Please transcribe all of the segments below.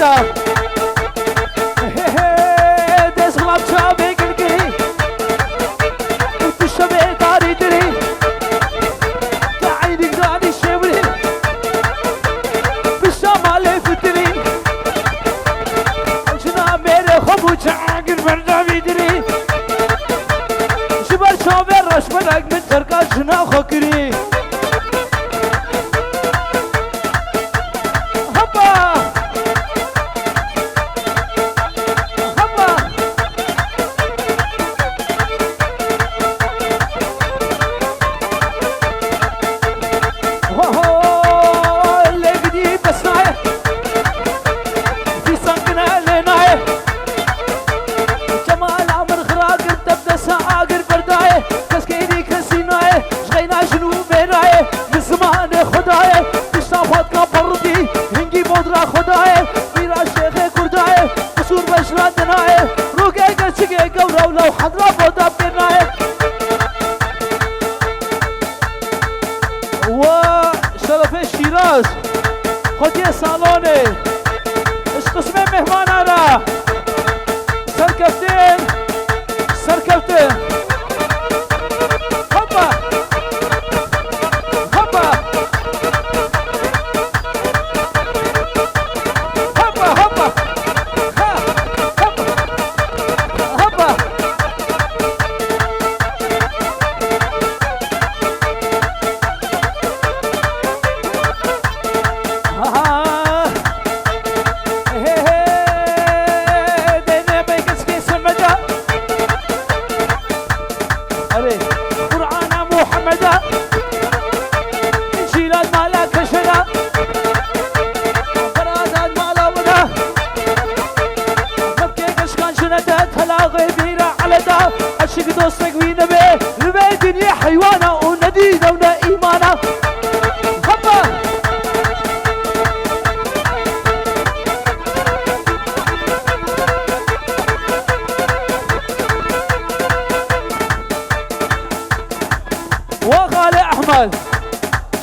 شيرا دس غلاب شابي قلقي وتشبه داري دري تعينك داني شبري بالشمال فتري جنا ميري خبو شعاقر بردامي دري شبر شابي رشمنك من تركا جنا خكري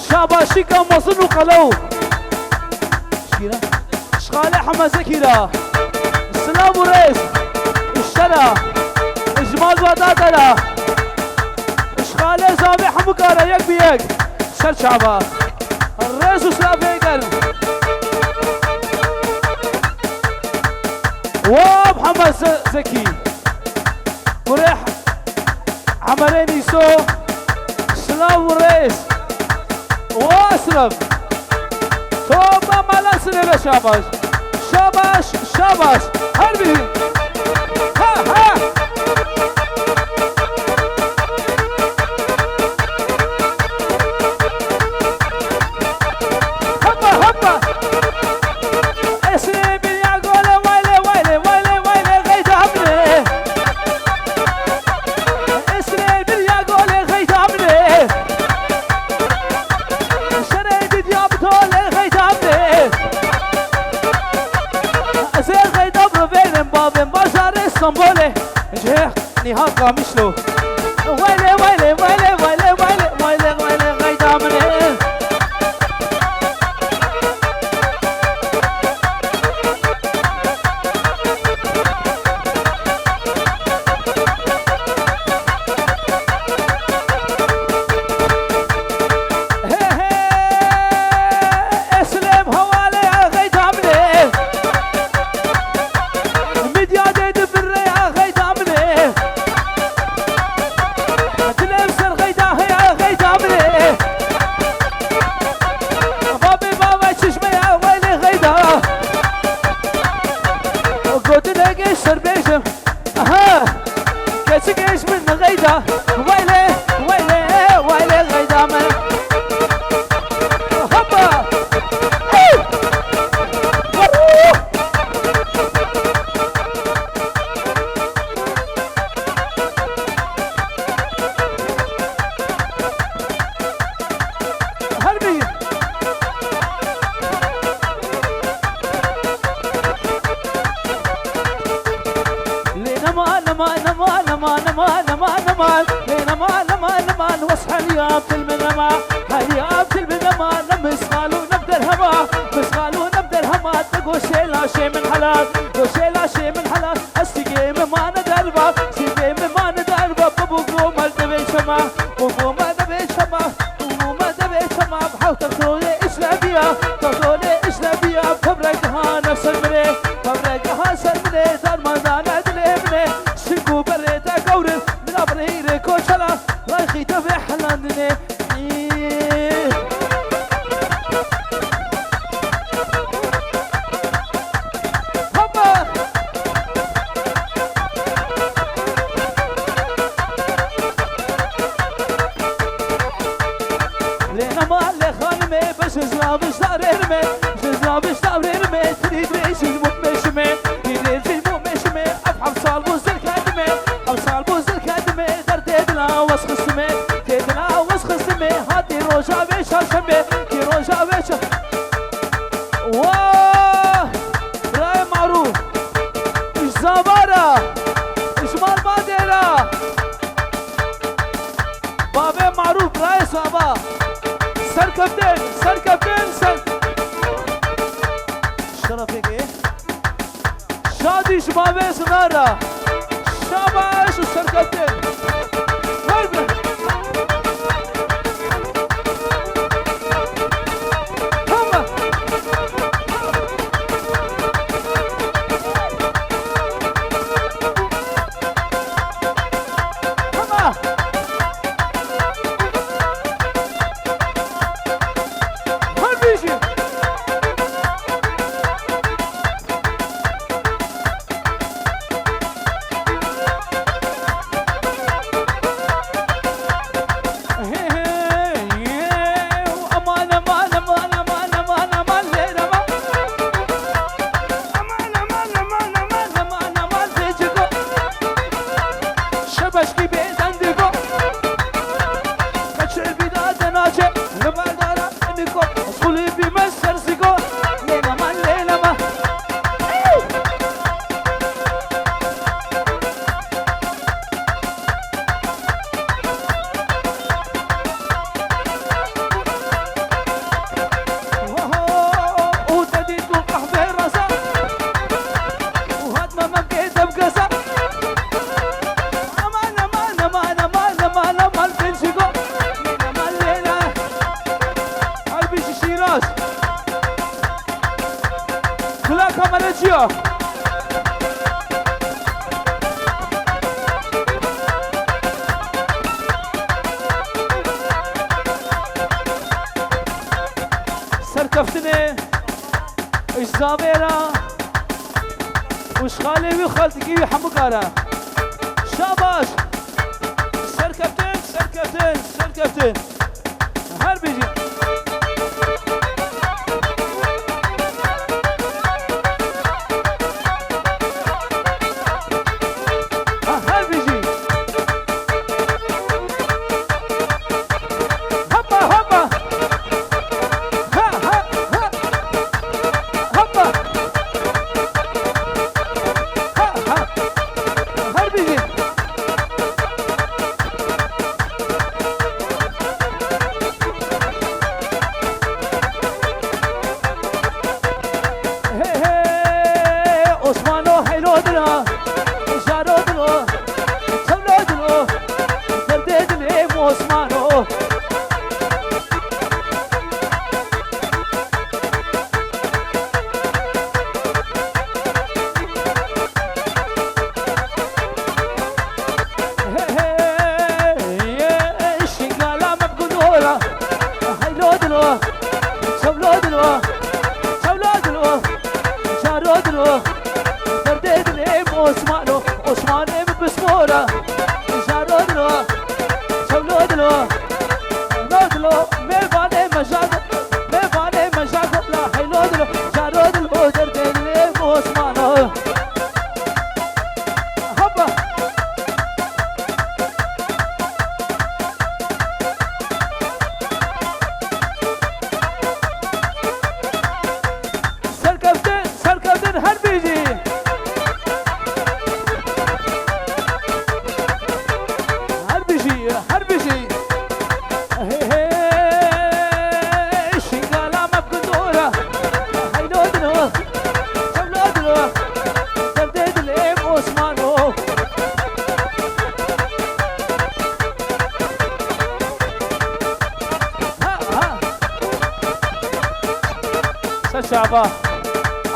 شاباشيكا مصن وقلو شكيرا شغالي حمزة كيرا السلام وريس الشلا اجمال ودادنا شغالي زابي حمقارا يك بيك شل شعبا الريس وسلام بيقل ومحمد زكي وريح عمرين يسو السلام وريس واسلم توبا مالا سنة شاباش شاباش شاباش هربي ها ها هبا هبا اسلم يا قولة ويلي ويلي ويلي ويلي غيت عمري اسلم يا قولة غيت عمري اسطنبولي جهة نهار قامشلو ويلي ويلي ويلي ويلي ويلي ويلي ويلي غيدا مني ويلي ويلي ويلي غيدا من هبا هربي لينا ما نما نما نما نما نما نما لينا ما نما نما وصحى الياب المنما هياب المنما نمس قالوا نبدا الهما بس قالوا نبدا الهما تقول شيء لا شيء من حلال وشيلا شي من حلال السقيم ما ندربا سقيم ما ندربا بابو ما دبي شما بابو ما دبي شما بابو ما دبي شما بحاول تقولي إسلامية تقولي إسلامية ببرقها نفس المني ببرقها سلمني دار ما دانا دليمني سنقو بريتا قوري من أبريري كوشلا رايخي تبي حلاندني زلابش داريرمي زلابش داريرمي تريد ريسي ممشمي تريد ممشمي أفحم صال بوزل كدمي أفصال بوزل كدمي در تدلا وسخسمي تدلا وسخسمي هاتي روجا بيشاشمي تي روجا بيش واه راي معروف إش زبارة إش مال ماديرا بابي معروف راي صابا سر كابتن سر كابتن سر شرفك ايه شادي شبابي سنارة شاباش وسر كابتن هربنا هما هما سركفتني ايش زابيرا وش خالي وخالتي وحمقارا شاباش سركفتن سركفتن سركفتن هر بيجي شعبا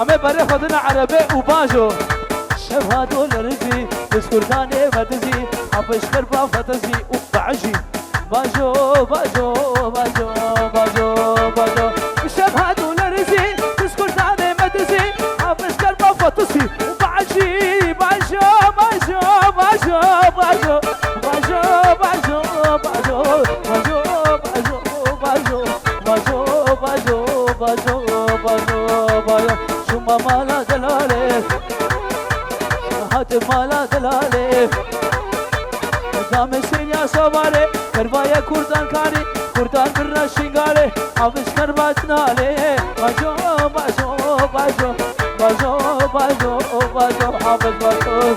أما بري خدنا عربي وباجو شبه دولارزي بسكرتاني مدزي حبش خربا فتزي وبعجي باجو باجو باجو باجو باجو شبه دولارزي بسكرتاني مدزي حبش خربا فتزي وبعجي باجو باجو باجو باجو باجو باجو باجو باجو باجو باجو باجو باجو باجو باجو شو ما مالا دلالي هات مالا دلالي دام سينيا سواري كربايا كردان كاري كردان برا شنغالي حافظ كرباتنا لي باجو باجو باجو باجو باجو باجو حافظ باجو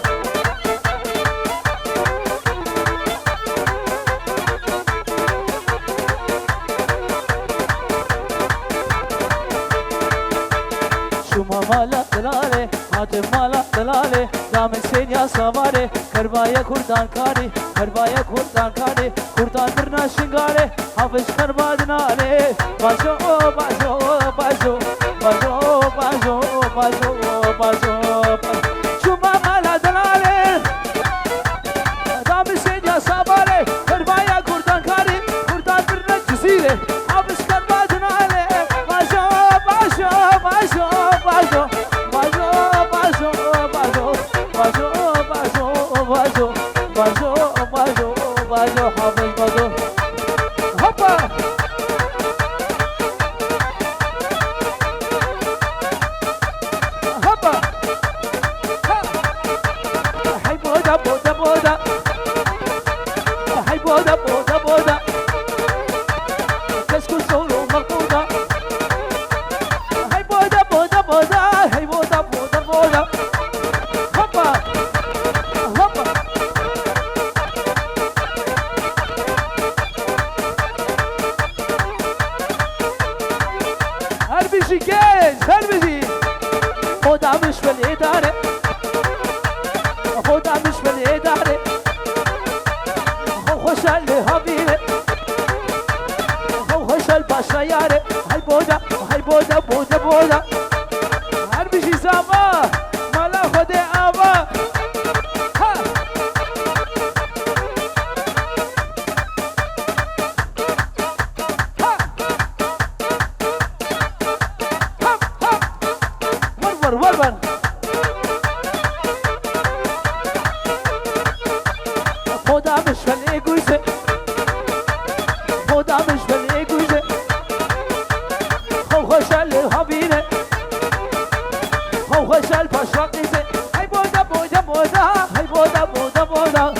مالا دلاله هات مالا دلاله دام سينيا سواري كربايا كردان كاري كربايا كردان كاري كردان برنا شنغالي حافظ كربادنا لي باجو باجو باجو باجو باجو باجو باجو شو مالا دلاله دام سينيا سواري كربايا كردان كاري كردان برنا جزيره حافظ كربادنا لي باجو باجو باجو باجو باجو باجو باجو باجو باجو باجو باجو باجو حافظ باجو هوبا هوبا هاي بودا بودا بودا هاي بودا بودا بودا كسكو سولو مقودا هاي بودا بودا بودا هاي بودا بودا بودا هوبا هوبا هربشي جاهز هربشي خدها مش بالإدارة خدها مش بالإدارة خوش اللي هبيلة خوش البشريارة هاي بودا هاي بودا بودا بودا هربشي زاما مالا خدي آبا ها ها ورور ورور خدا مش فلي جوزي خدا مش فلي جوزي خوش اللي هبيلة خوش البشرقيزة هاي بودا بودا بودا هاي بودا بودا بودا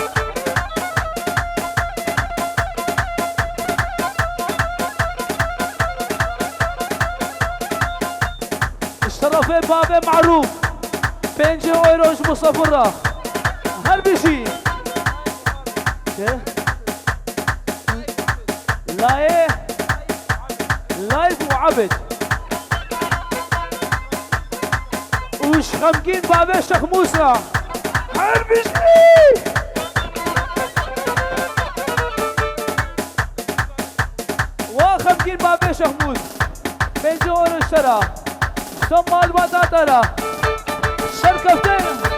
اشترى في باب معروف 5 يوروش مصفرة هربشي لايف وعبد وش خمكين بابا شيخ موسى هربشي وخمكين بابا شيخ موسى 5 يورو اشترى ثم البطاطا شركتين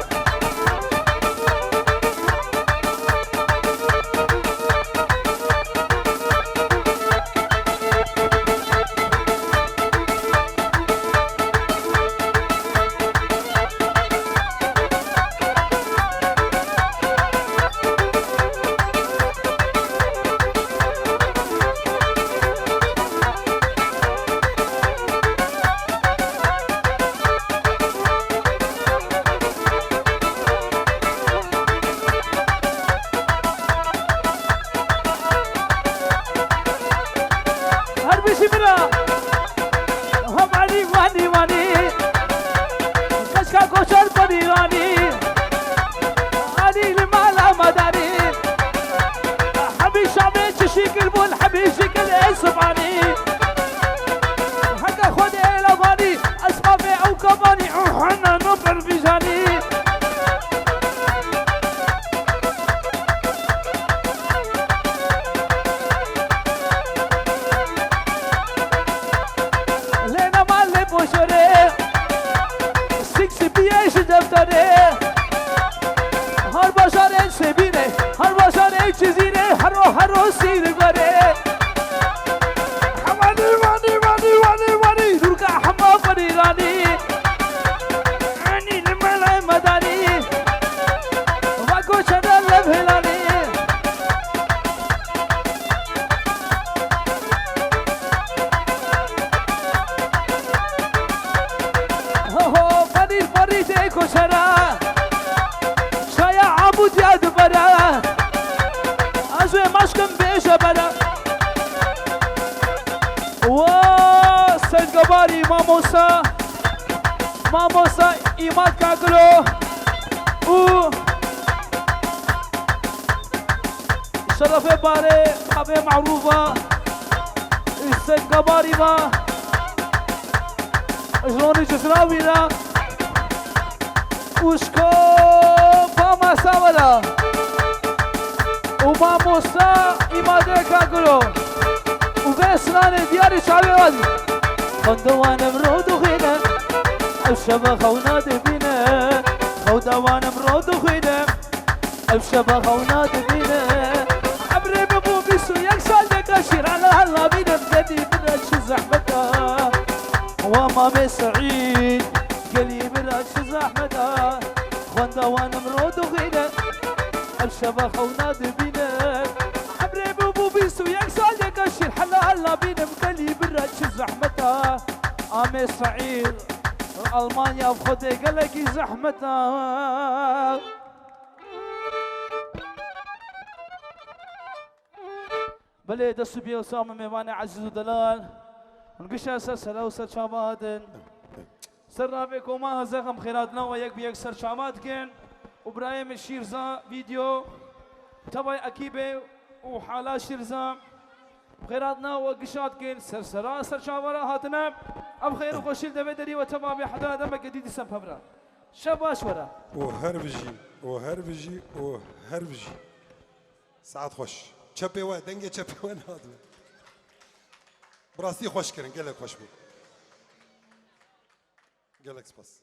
چیزینه هرو سیر بره وانی درگا حما فریرانی انی لملای مدانی واکو چدر لبهلانی فرید کشرا شایا عبود یاد برا ازوی مشکم بیشه برا سنگباری ماموسا ایماد کاغلو او شرف باره بابه معروفه سنگباری ما اجلونی جسراوی را وشكو فاما ساولا وما موسى إمادة كاكلو وبسنان دياري شعبي غازي خندوان مرود وخينا الشبا خونا دبينا خودوان مرود وخينا الشبا خونا دبينا عبري بابو بيسو يكسال دكاشير على هلا بينا بدي براش زحمتها وما بسعيد قلي براش زحمتها خندوان مرود وخينا الشبا خونا دبينا عبري بابو بيسو يكسال دكاشير هلا بينا قلي براش زحمتها عامي سعيد ألمانيا بخدي قلقي زحمتها بلي دستو بيو سام ميواني عزيز ودلال ونقش اساس هلا وسر شامات سر رافيكو ما هزاكم خيراتنا وياك بيك سر شامات كن وابراهيم الشيرزا فيديو تبعي اكيبه وحالات شيرزا بخيراتنا وقشات كن سر شامرا هاتنا اب خير وخشيل دبدري وتمام حدا دم جديد سم فبرا شباش ورا وهربجي ساعات خوش چپه و دنگه چپه و نادم براستی خوش کرن گلک خوش بود گلک سپاس